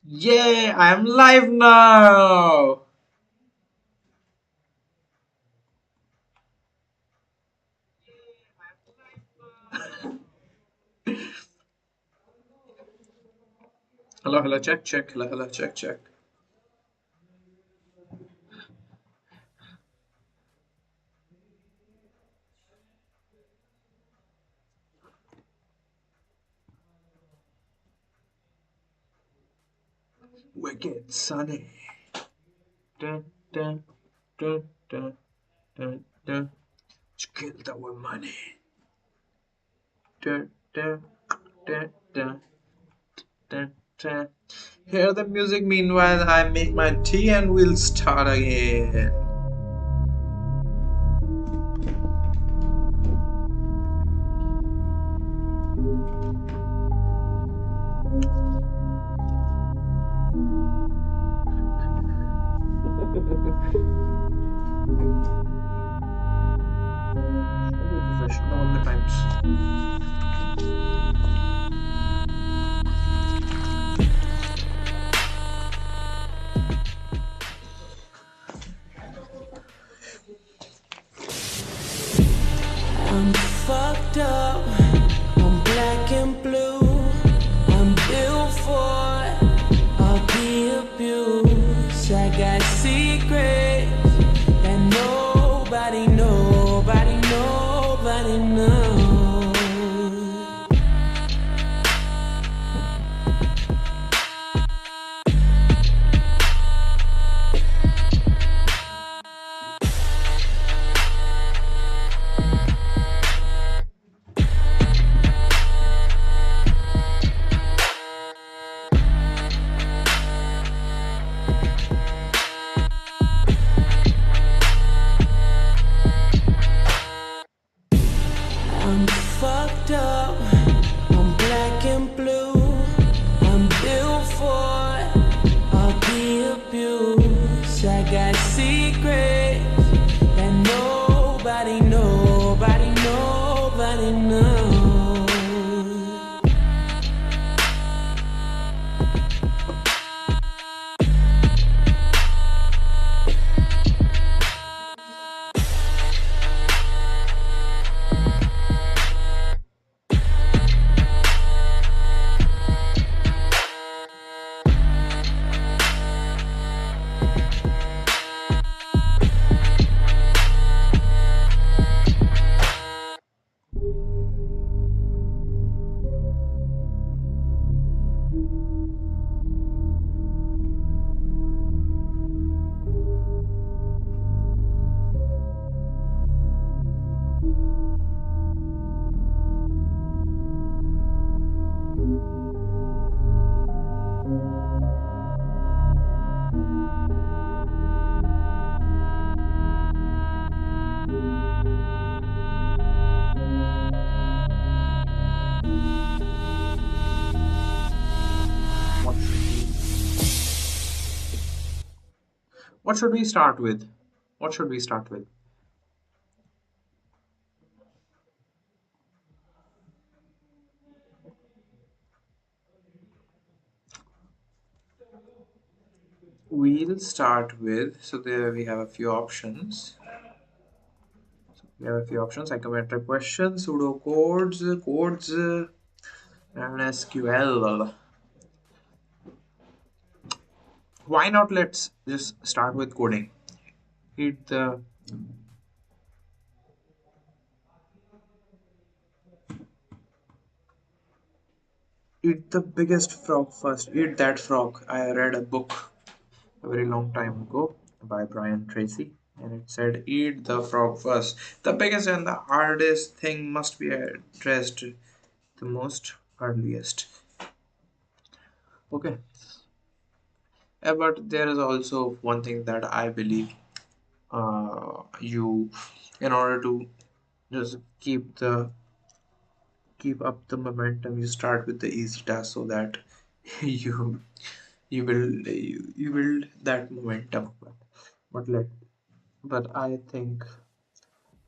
Yay, I am live now. Hello, hello, check, check. Hello, hello, check, check. Wicked sunny. Dun, dun, dun, dun, dun, dun. Killed our money. Dun, dun, dun, dun, dun, dun. Hear the music. Meanwhile, I make my tea and we'll start again. Be professional all the times. I'm fucked up, I'm black and blue. I'm built for all the abuse. I got secrets that nobody knows. I'm fucked up, I'm black and blue. I'm built for all the abuse. I got secrets that nobody knows. What should we? What should we start with? What should we start with? We'll start with. So there we have a few options. We have a few options: psychometric questions, pseudocodes, codes, and SQL. Why not? Let's just start with coding. Eat the eat the biggest frog first. Eat that frog. I read a book a very long time ago by Brian Tracy, and it said, "Eat the frog first. The biggest and the hardest thing must be addressed the most earliest." Okay, but there is also one thing that I believe you, in order to just keep up the momentum, you start with the easy task so that you you build that momentum. But let but I think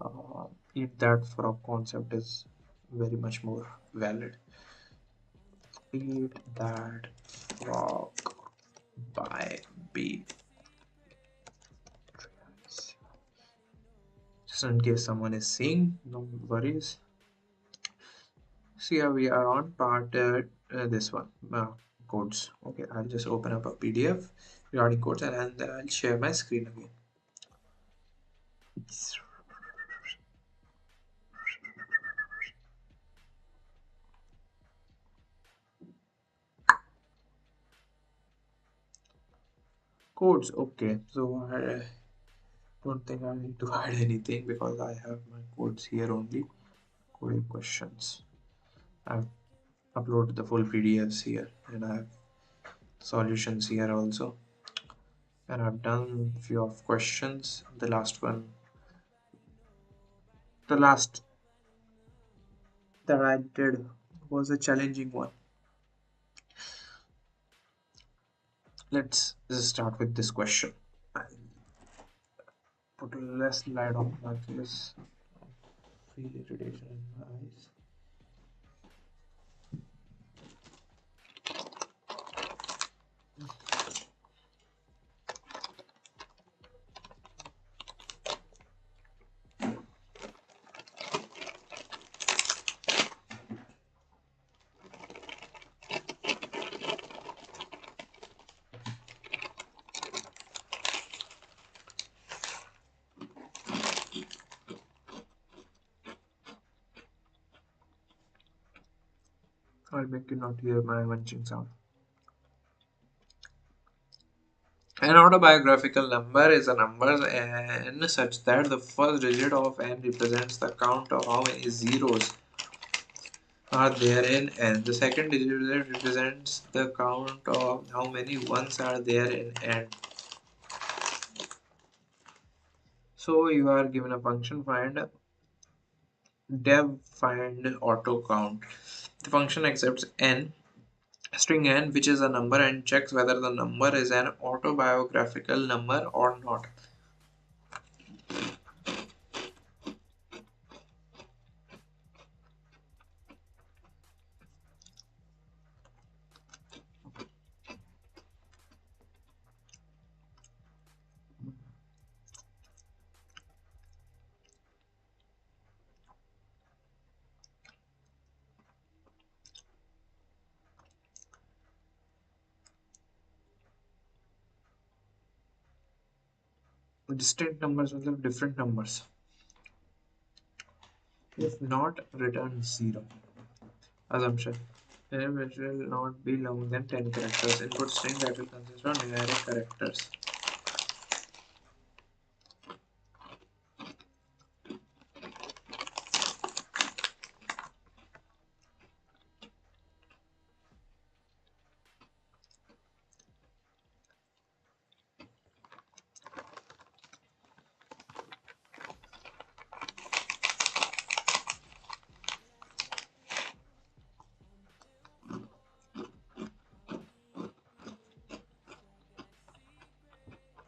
uh, eat that frog concept is very much more valid. Eat that frog. by B. Just in case someone is seeing, no worries. So yeah, we are on this one, codes. Okay, I'll just open up a PDF regarding codes, and then I'll share my screen again. Codes, okay. So I don't think I need to hide anything because I have my codes here only. Coding questions. I've uploaded the full PDFs here, and I have solutions here also. And I've done few of questions. The last one, the last that I did was a challenging one. Let's just start with this question. I'll put less light on my face. Feel irritation in my eyes. I'll make you not hear my munching sound. An autobiographical number is a number n such that the first digit of n represents the count of how many zeros are there in n. The second digit represents the count of how many ones are there in n. So you are given a function find dev find auto count. The function accepts n string n, which is a number, and checks whether the number is an autobiographical number or not. Distinct numbers will have different numbers. If not, return 0. Assumption. Which will not be longer than 10 characters. Input string that will consist of numeric characters.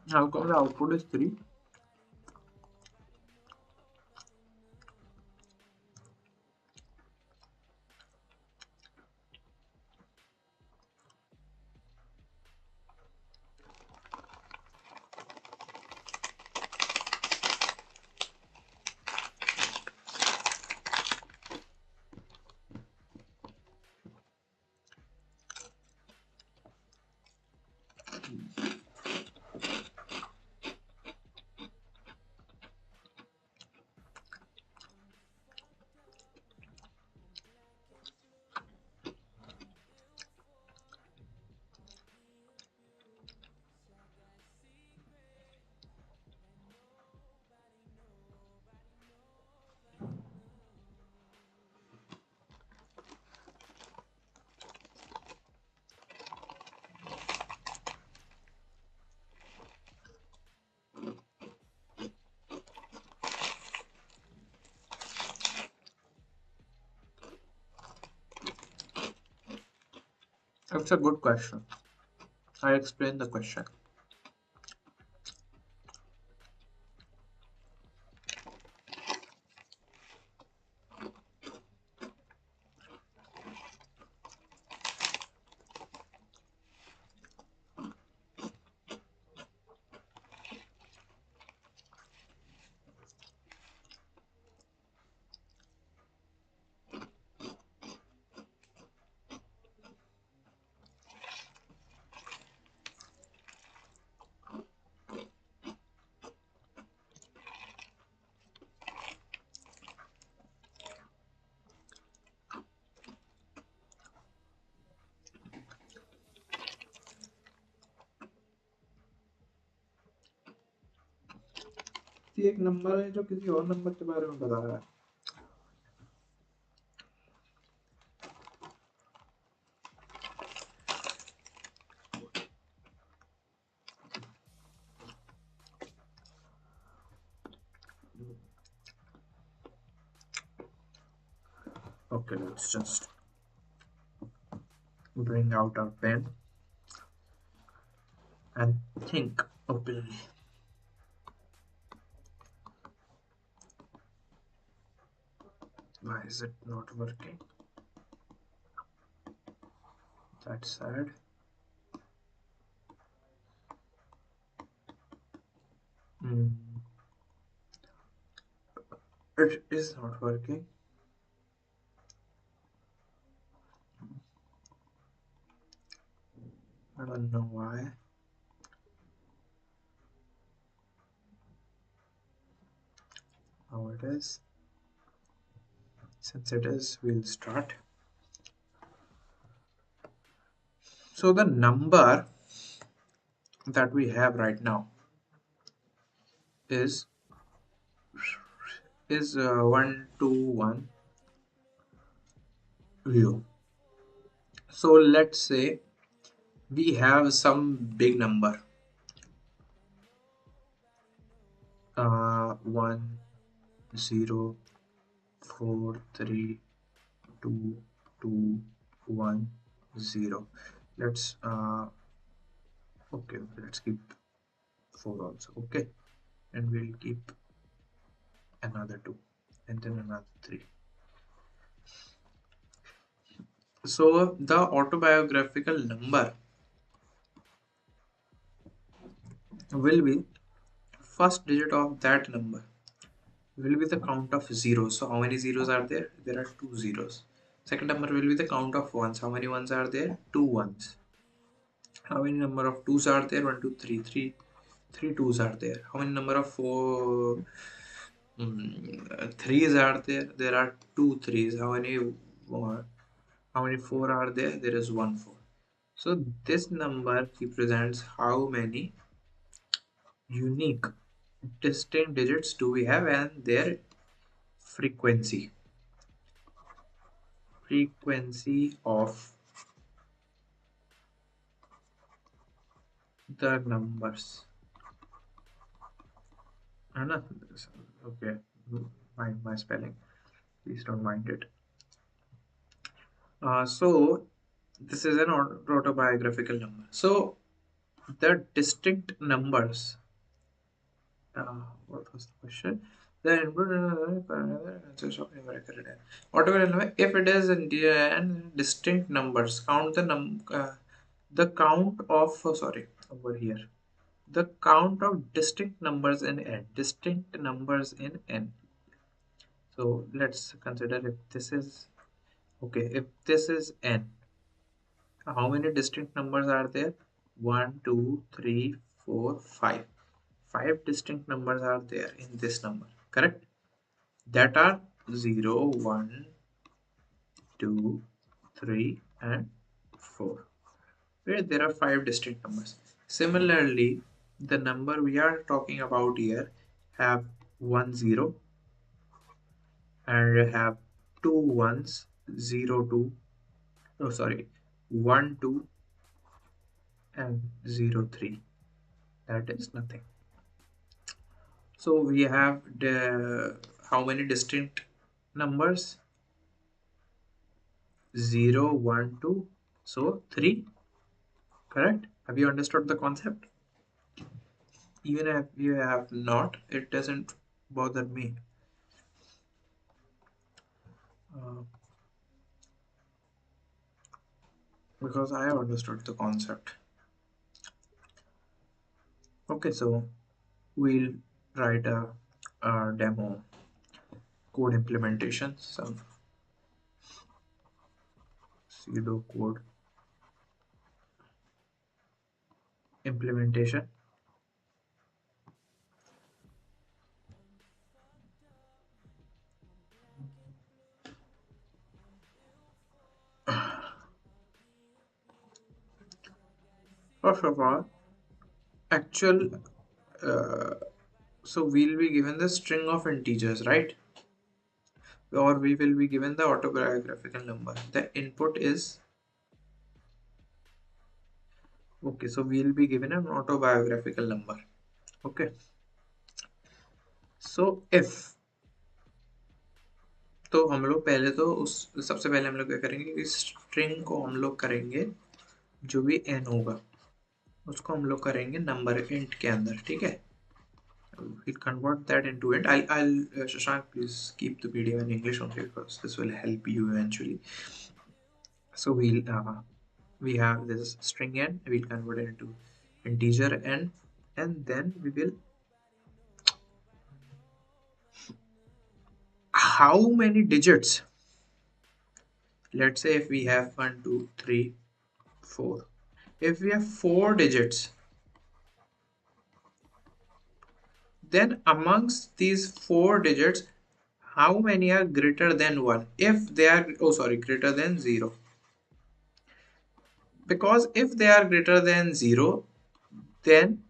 How come the output is 3? That's a good question. I explain the question. ये एक number है जो किसी और number के बारे में बता रहा है। Okay, let's just bring out our pen and think openly. Why is it not working? That's sad. Hmm. It is not working. I don't know why. How it is. Since it is, we'll start. So the number that we have right now is 121 view. So let's say we have some big number, 1 0 4 3 2 2 1 0. Let's okay, let's keep 4 also, okay, and we'll keep another 2 and then another 3. So the autobiographical number will be first digit of that number will be the count of zeros. So how many zeros are there? There are two zeros. Second number will be the count of ones. How many ones are there? Two ones. How many number of twos are there? One, two, three. Three twos are there. How many number of threes are there? There are two threes. How many four are there? There is one four. So this number represents how many unique distinct digits do we have and their frequency. Frequency of the numbers. है ना? Okay, mind my spelling. Please don't mind it. So this is an autobiographical number. So the distinct numbers. What was the question? The input automatic number. If it is in distinct numbers, count the count of sorry, over here. The count of distinct numbers in n. Distinct numbers in n. So let's consider if this is okay. If this is n, how many distinct numbers are there? One, two, three, four, five. Five distinct numbers are there in this number, correct? That are 0, 1, 2, 3, and 4. Where there are five distinct numbers. Similarly, the number we are talking about here have 1 0 and have two ones, 0 2, oh sorry, 1 2 and 0 3. That is nothing. So we have the how many distinct numbers? 0 1 2, so 3, correct? Have you understood the concept? Even if you have not, it doesn't bother me, uh, because I have understood the concept. Okay, so we'll write a demo code implementation, some pseudo code implementation. First of all, actual uh, So we'll be given the string of integers, right? Or we will be given the autobiographical number. The input is, okay, so we'll be given an autobiographical number. Okay, so if, तो हम लोग पहले तो उस सबसे पहले हम लोग क्या करेंगे कि स्ट्रिंग को हम लोग करेंगे, जो भी n होगा उसको हम लोग करेंगे नंबर इंट के अंदर, ठीक है? We'll convert that into it. I'll Shashank, please keep the video in English only because this will help you eventually. So we have this string n, we'll convert it into integer n, and then we will, how many digits? Let's say if we have 1, 2, 3, 4. If we have 4 digits, then amongst these 4 digits, how many are greater than 1? If they are, oh sorry, greater than 0. Because if they are greater than 0, then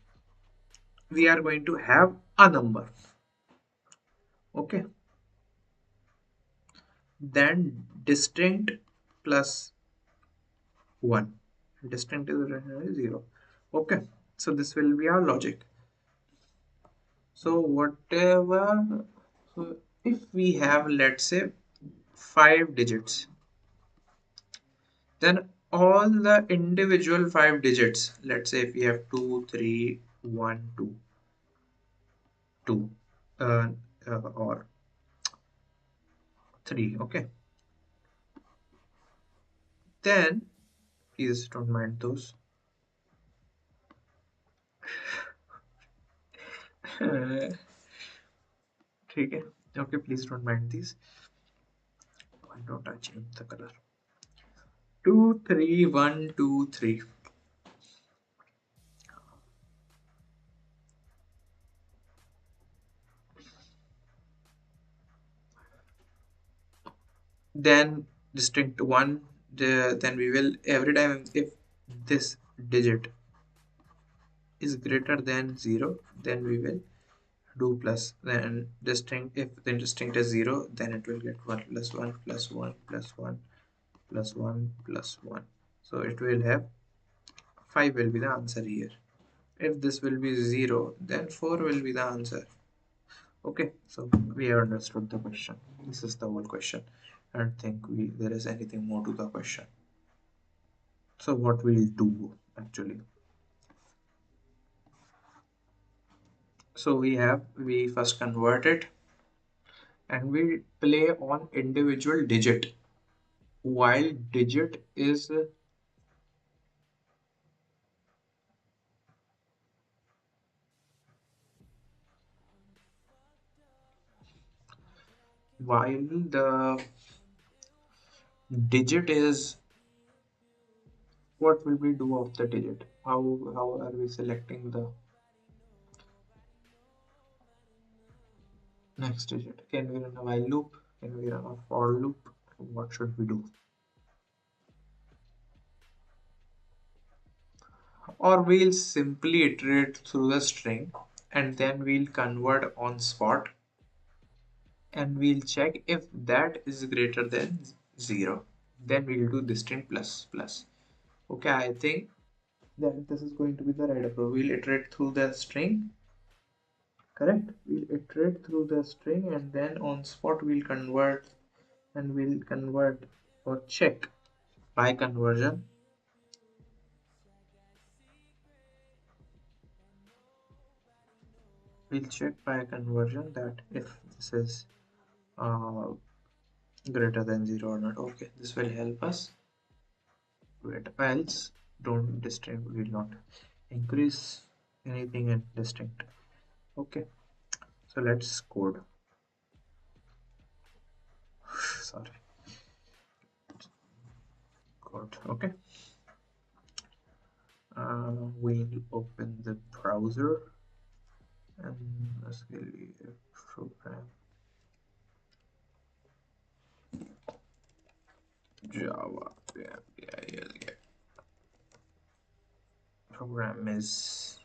we are going to have a number. Okay. Then distinct plus 1. Distinct is 0. Okay. So this will be our logic. So whatever, so if we have, let's say, 5 digits, then all the individual 5 digits, let's say if we have 2, 3, 1, 2, 2, uh, or 3, okay, then please don't mind those. ठीक है, okay, please don't mind these. Why don't I change the color? 2, 3, 1, 2, 3. Then distinct 1, then we will, every time if this digit is greater than 0, then we will do plus. Then distinct, if the distinct is 0, then it will get 1 plus 1 plus 1 plus 1 plus 1 plus 1. So it will have 5 will be the answer here. If this will be 0, then 4 will be the answer. Okay, so we have understood the question. This is the whole question. I don't think there is anything more to the question. So what we'll do actually. So we first convert it and we play on individual digit. While digit is, while the digit is, what will we do of the digit? How are we selecting the next digit? Can we run a while loop? Can we run a for loop? What should we do? Or we'll simply iterate through the string and then we'll convert on spot and we'll check if that is greater than 0, then we'll do distinct plus plus. Okay, I think that this is going to be the right approach. We'll iterate through the string, correct? We'll iterate through the string and then on spot we'll convert, and we'll convert or check by conversion. We'll check by conversion that if this is uh, greater than 0 or not. Okay, this will help us. Wait, else don't distinct, will not increase anything in distinct. Okay, so let's code. Sorry, code. Okay, we'll open the browser and basically program Java. Yeah. Program is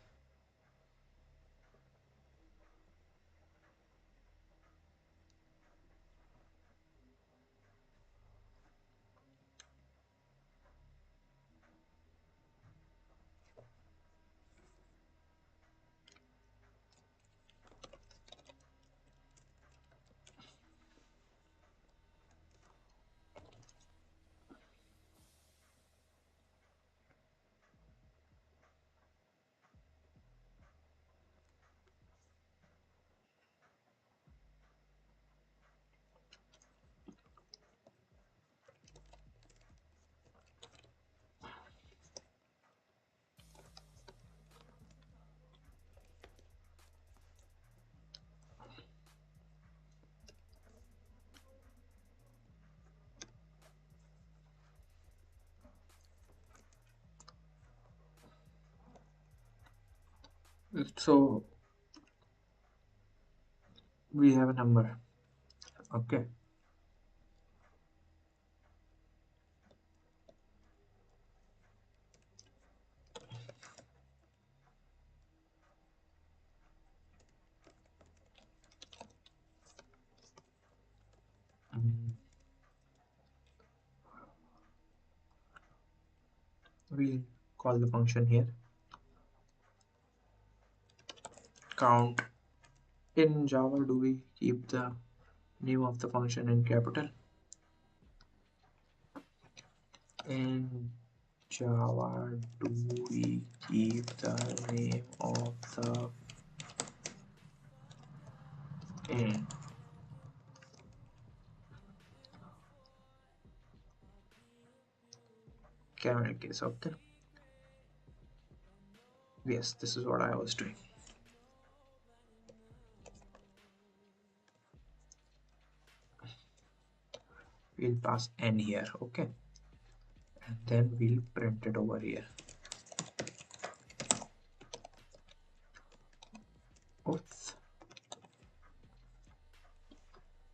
So we have a number. Okay. Mm, we call the function here count. In Java, do we keep the name of the function in capital? In Java, do we keep the name of the in camel case? Okay. Yes, this is what I was doing. We'll pass n here. Okay. And then we'll print it over here. Oops.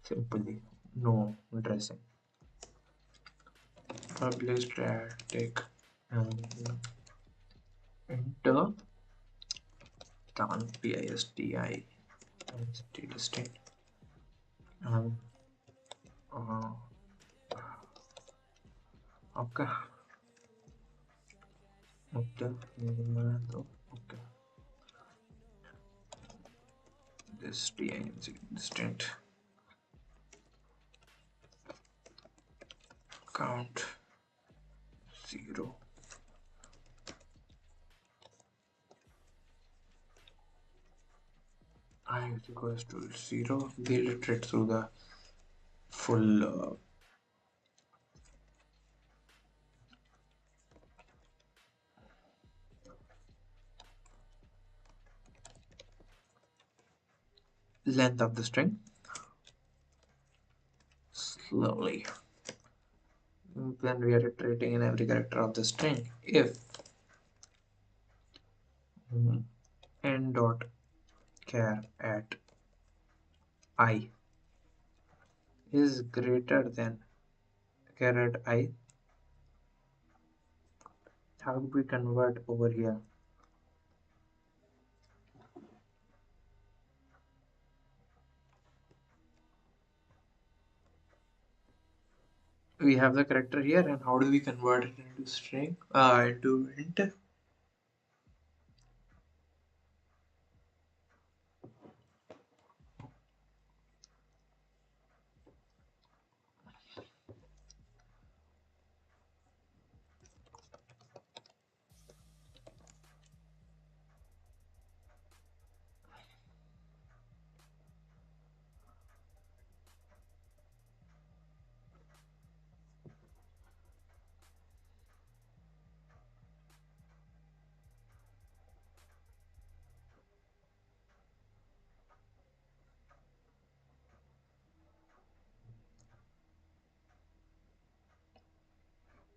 Simply no addressing. Publish static and enter PISTI and distinct. Um, uh, okay. Okay. Okay. This TI distinct count 0 I is equals to 0. We'll iterate through the full length of the string slowly. Then we are iterating in every character of the string. If n dot char at I is greater than char at I, how do we convert over here? We have the character here, and how do we convert it into string? Into int?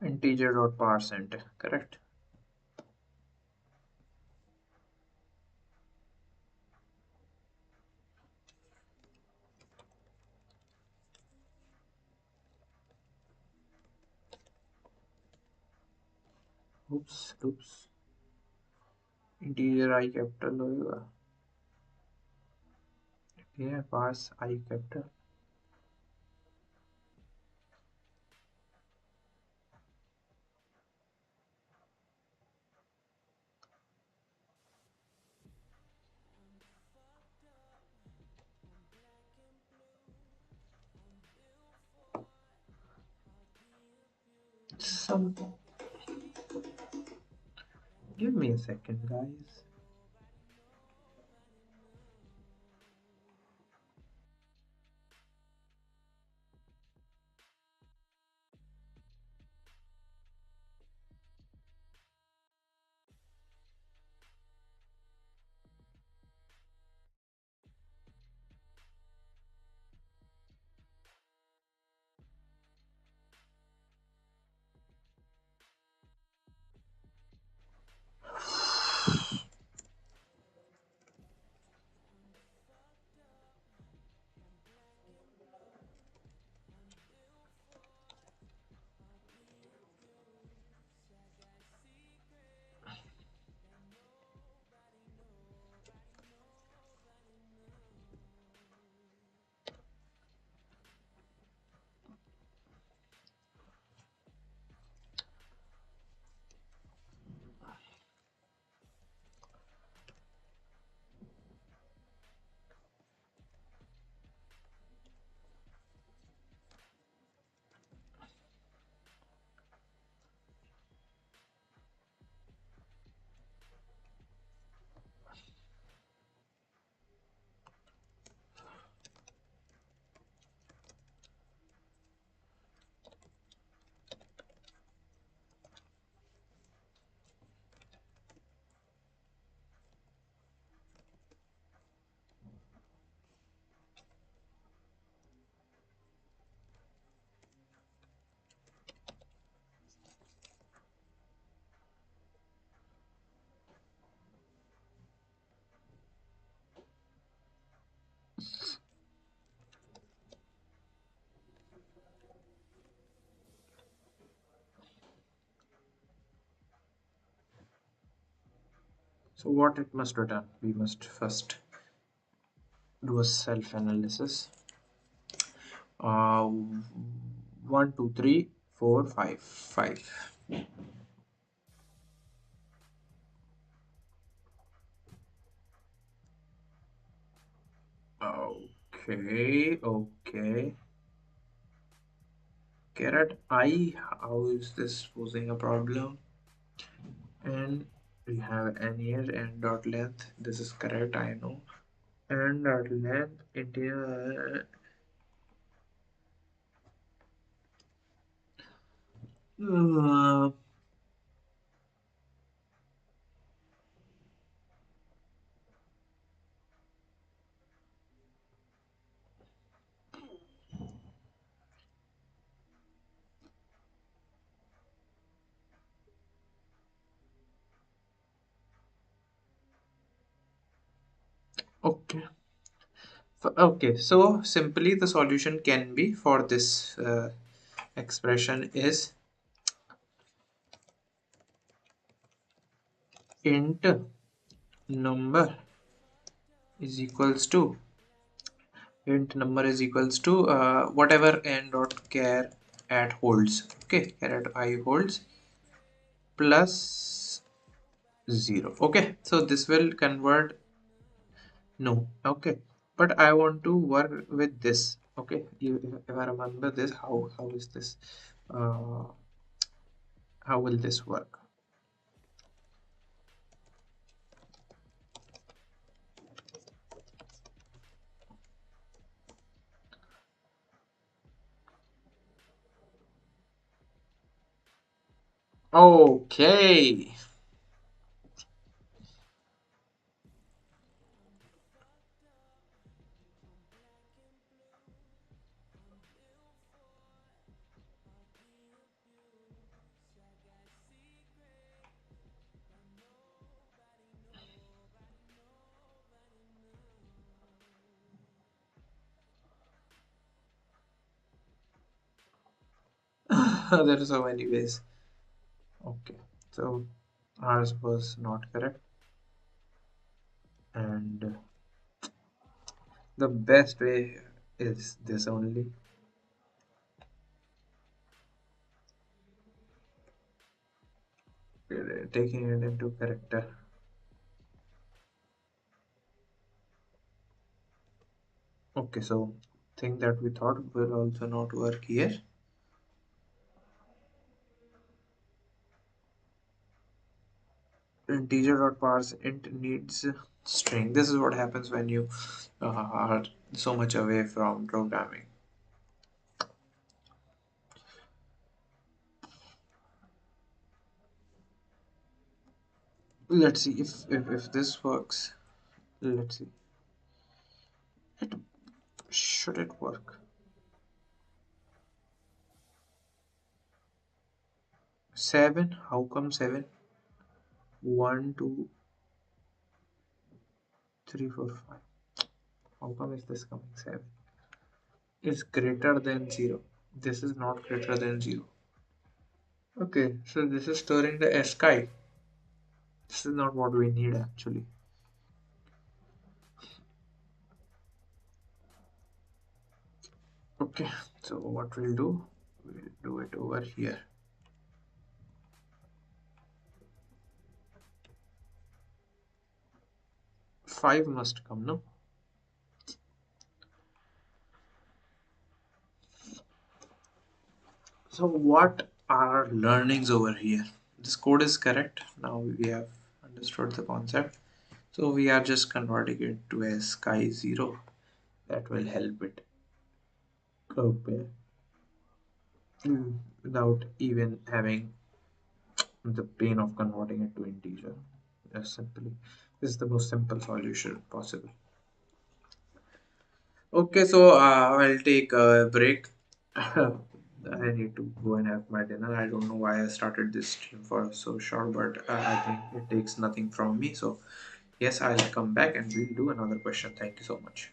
Integer dot parse int, correct? Oops. Integer I capital होगा. Yeah, parse I capital. Some. Give me a second, guys. So what it must return? We must first do a self-analysis. 1, 2, 3, 4, 5, 5. Okay, okay. Caret I, how is this posing a problem? And we have n here, n dot length. This is correct, I know. N dot length, integer. Uh, okay. Okay, so simply the solution can be for this expression is int number is equals to whatever n dot char at holds, okay, char at I holds plus 0. Okay, so this will convert. No, okay, but I want to work with this. Okay, if I remember this, how is this, uh, how will this work? Okay. There are so many ways. Okay, so ours was not correct, and the best way is this only. Taking it into character. Okay, so thing that we thought will also not work here. Integer dot parse int needs string. This is what happens when you are so much away from programming. Let's see if this works. Let's see. It should it work? 7? How come 7? 1, 2, 3, 4, 5. How come is this coming 7? Is greater than 0. This is not greater than 0. Okay, so this is storing the ASCII. This is not what we need actually. Okay, so what we'll do it over here. 5 must come, no? So what are our learnings over here? This code is correct. Now we have understood the concept. So we are just converting it to a sky 0. That will help it compare without even having the pain of converting it to integer. Just simply, this is the most simple solution possible. Okay, so I'll take a break. I need to go and have my dinner. I don't know why I started this stream for so short, but I think it takes nothing from me. So, yes, I'll come back and we'll do another question. Thank you so much.